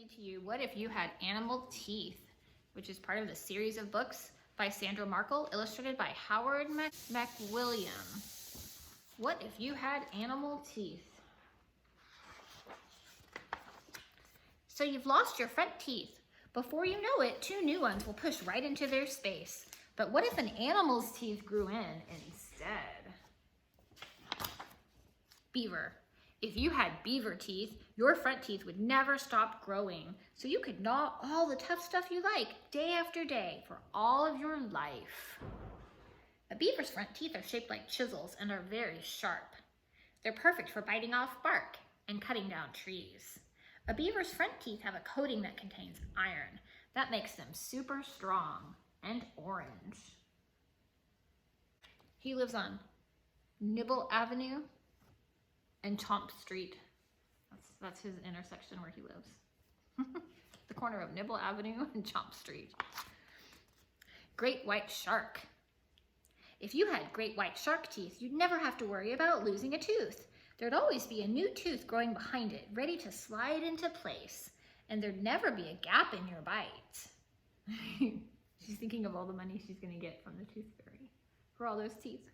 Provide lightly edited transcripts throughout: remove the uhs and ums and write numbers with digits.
Read to you What If You Had Animal Teeth, which is part of the series of books by Sandra Markle, illustrated by Howard McWilliam. What if you had animal teeth? So you've lost your front teeth. Before you know it, 2 new ones will push right into their space. But what if an animal's teeth grew in instead? Beaver. If you had beaver teeth, your front teeth would never stop growing, so you could gnaw all the tough stuff you like day after day for all of your life. A beaver's front teeth are shaped like chisels and are very sharp. They're perfect for biting off bark and cutting down trees. A beaver's front teeth have a coating that contains iron. That makes them super strong and orange. He lives on Nibble Avenue and Chomp Street. That's his intersection where he lives. The corner of Nibble Avenue and Chomp Street. Great white shark. If you had great white shark teeth, you'd never have to worry about losing a tooth. There'd always be a new tooth growing behind it, ready to slide into place, and there'd never be a gap in your bite. She's thinking of all the money she's gonna get from the tooth fairy for all those teeth.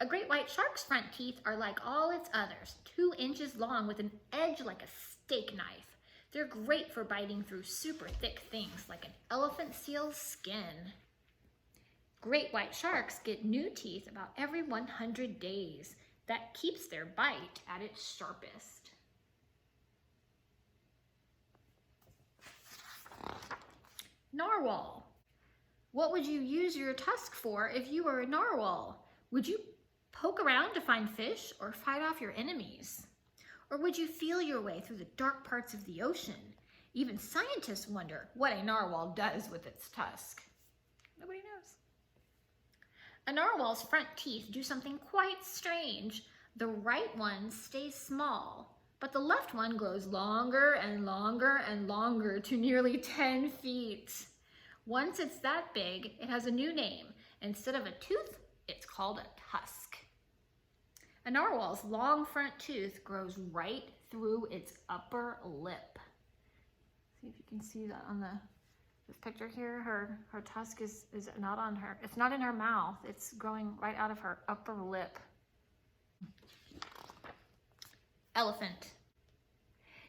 A great white shark's front teeth are like all its others, 2 inches long with an edge like a steak knife. They're great for biting through super thick things like an elephant seal's skin. Great white sharks get new teeth about every 100 days. That keeps their bite at its sharpest. Narwhal. What would you use your tusk for if you were a narwhal? Would you poke around to find fish or fight off your enemies? Or would you feel your way through the dark parts of the ocean? Even scientists wonder what a narwhal does with its tusk. Nobody knows. A narwhal's front teeth do something quite strange. The right one stays small, but the left one grows longer and longer and longer to nearly 10 feet. Once it's that big, it has a new name. Instead of a tooth, it's called a tusk. A narwhal's long front tooth grows right through its upper lip. See if you can see that on this picture here. Her tusk is not on her, it's not in her mouth, it's growing right out of her upper lip. Elephant.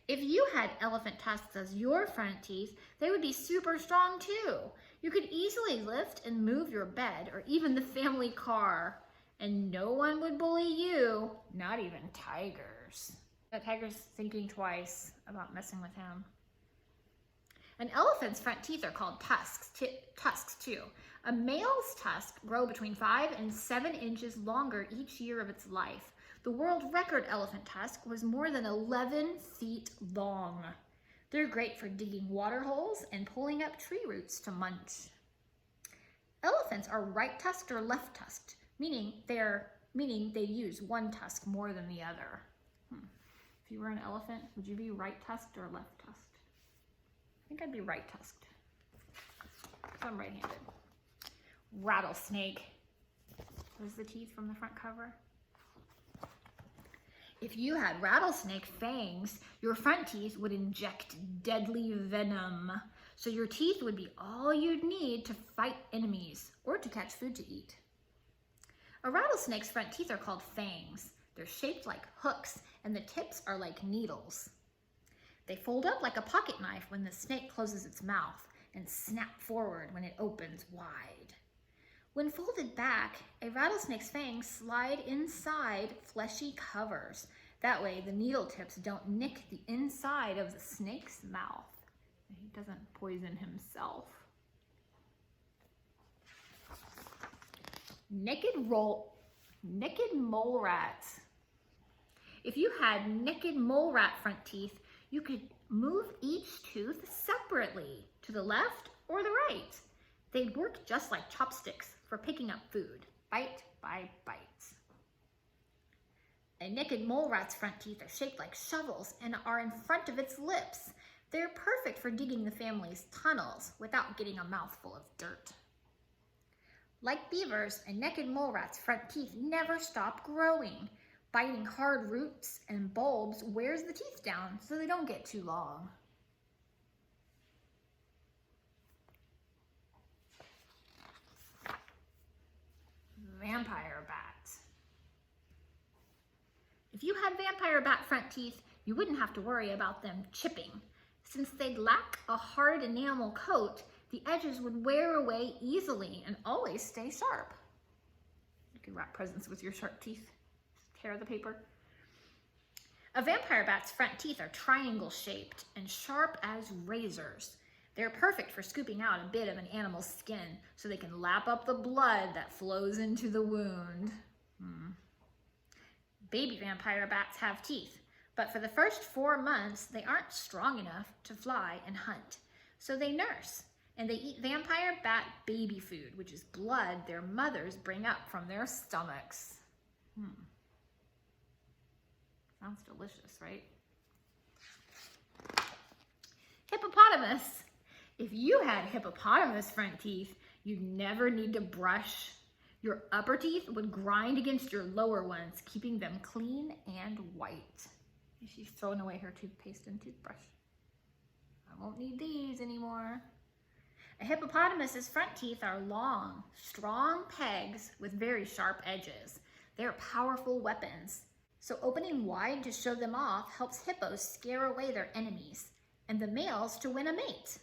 If you had elephant tusks as your front teeth, they would be super strong too. You could easily lift and move your bed or even the family car, and no one would bully you, not even tigers. That tiger's thinking twice about messing with him. An elephant's front teeth are called tusks too. A male's tusks grow between 5 and 7 inches longer each year of its life. The world record elephant tusk was more than 11 feet long. They're great for digging water holes and pulling up tree roots to munch. Elephants are right-tusked or left-tusked, meaning they use one tusk more than the other. If you were an elephant, would you be right-tusked or left-tusked? I think I'd be right-tusked. So I'm right-handed. Rattlesnake. There's the teeth from the front cover. If you had rattlesnake fangs, your front teeth would inject deadly venom. So your teeth would be all you'd need to fight enemies or to catch food to eat. A rattlesnake's front teeth are called fangs. They're shaped like hooks and the tips are like needles. They fold up like a pocket knife when the snake closes its mouth and snap forward when it opens wide. When folded back, a rattlesnake's fangs slide inside fleshy covers. That way, the needle tips don't nick the inside of the snake's mouth. He doesn't poison himself. Naked mole rats. If you had naked mole rat front teeth, you could move each tooth separately to the left or the right. They'd work just like chopsticks for picking up food, bite by bite. A naked mole rat's front teeth are shaped like shovels and are in front of its lips. They're perfect for digging the family's tunnels without getting a mouthful of dirt. Like beavers, a naked mole rat's front teeth never stop growing. biting hard roots and bulbs wears the teeth down so they don't get too long. Vampire bats. If you had vampire bat front teeth, you wouldn't have to worry about them chipping. Since they'd lack a hard enamel coat, the edges would wear away easily and always stay sharp. You can wrap presents with your sharp teeth. Tear the paper. A vampire bat's front teeth are triangle shaped and sharp as razors. They're perfect for scooping out a bit of an animal's skin so they can lap up the blood that flows into the wound. Baby vampire bats have teeth, but for the first 4 months, they aren't strong enough to fly and hunt. So they nurse, and they eat vampire bat baby food, which is blood their mothers bring up from their stomachs. Sounds delicious, right? Hippopotamus. If you had hippopotamus front teeth, you'd never need to brush. Your upper teeth would grind against your lower ones, keeping them clean and white. She's throwing away her toothpaste and toothbrush. I won't need these anymore. A hippopotamus's front teeth are long, strong pegs with very sharp edges. They're powerful weapons. So opening wide to show them off helps hippos scare away their enemies and the males to win a mate.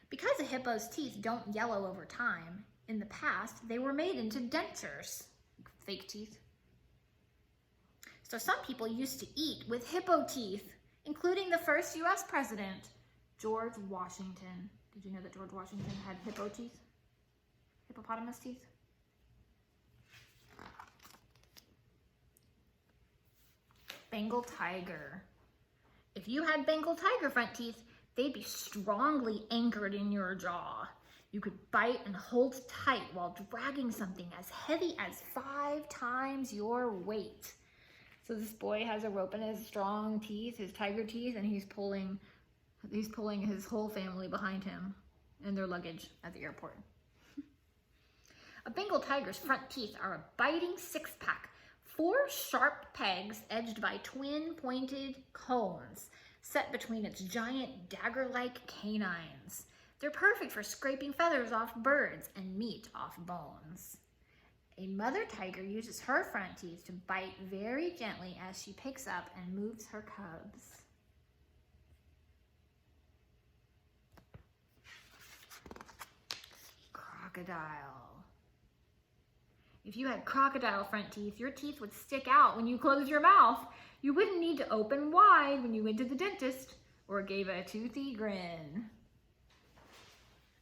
Because a hippo's teeth don't yellow over time, in the past they were made into dentures, fake teeth. So some people used to eat with hippo teeth, including the first US president, George Washington. Did you know that George Washington had hippo teeth? Hippopotamus teeth? Bengal tiger. If you had Bengal tiger front teeth, they'd be strongly anchored in your jaw. You could bite and hold tight while dragging something as heavy as 5 times your weight. So this boy has a rope in his strong teeth, his tiger teeth, and he's pulling his whole family behind him and their luggage at the airport. A Bengal tiger's front teeth are a biting 6-pack, 4 sharp pegs edged by twin pointed cones set between its giant dagger-like canines. They're perfect for scraping feathers off birds and meat off bones. A mother tiger uses her front teeth to bite very gently as she picks up and moves her cubs. Crocodile. If you had crocodile front teeth, your teeth would stick out when you closed your mouth. You wouldn't need to open wide when you went to the dentist or gave a toothy grin.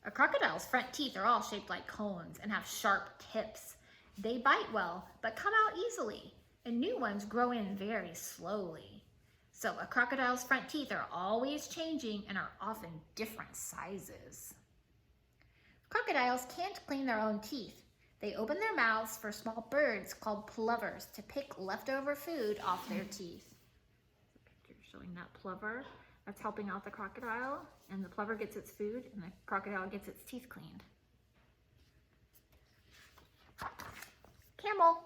A crocodile's front teeth are all shaped like cones and have sharp tips. They bite well, but come out easily, and new ones grow in very slowly. So a crocodile's front teeth are always changing and are often different sizes. Crocodiles can't clean their own teeth. They open their mouths for small birds called plovers to pick leftover food off their teeth. The picture showing that plover. That's helping out the crocodile, and the plover gets its food, and the crocodile gets its teeth cleaned. Camel.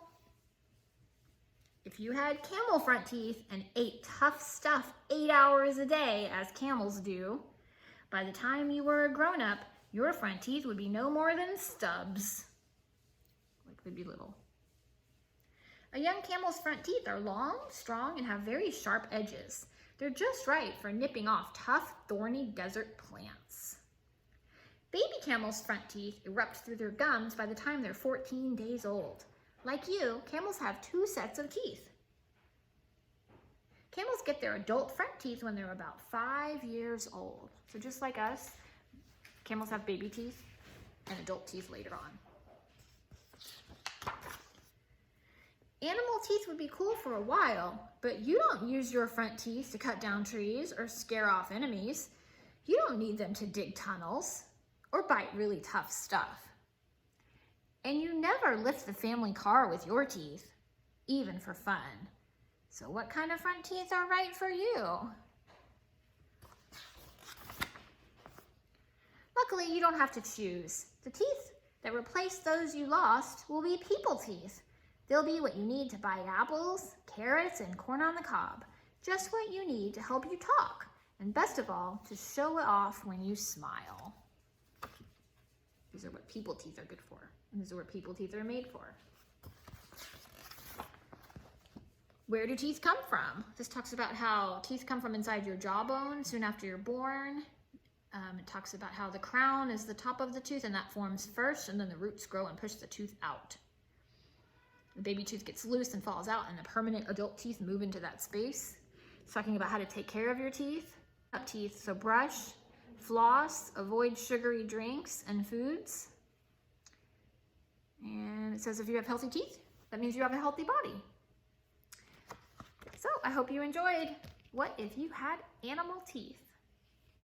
If you had camel front teeth and ate tough stuff 8 hours a day, as camels do, by the time you were a grown-up, your front teeth would be no more than stubs. Like they'd be little. A young camel's front teeth are long, strong, and have very sharp edges. They're just right for nipping off tough, thorny desert plants. Baby camels' front teeth erupt through their gums by the time they're 14 days old. Like you, camels have 2 sets of teeth. Camels get their adult front teeth when they're about 5 years old. So just like us, camels have baby teeth and adult teeth later on. Animal teeth would be cool for a while, but you don't use your front teeth to cut down trees or scare off enemies. You don't need them to dig tunnels or bite really tough stuff. And you never lift the family car with your teeth, even for fun. So what kind of front teeth are right for you? Luckily, you don't have to choose. The teeth that replace those you lost will be people teeth. They'll be what you need to bite apples, carrots, and corn on the cob. Just what you need to help you talk. And best of all, to show it off when you smile. These are what people teeth are good for. And these are what people teeth are made for. Where do teeth come from? This talks about how teeth come from inside your jawbone soon after you're born. It talks about how the crown is the top of the tooth and that forms first, and then the roots grow and push the tooth out. The baby tooth gets loose and falls out, and the permanent adult teeth move into that space. It's talking about how to take care of your teeth. So brush, floss, avoid sugary drinks and foods. And it says if you have healthy teeth, that means you have a healthy body. So I hope you enjoyed What If You Had Animal Teeth?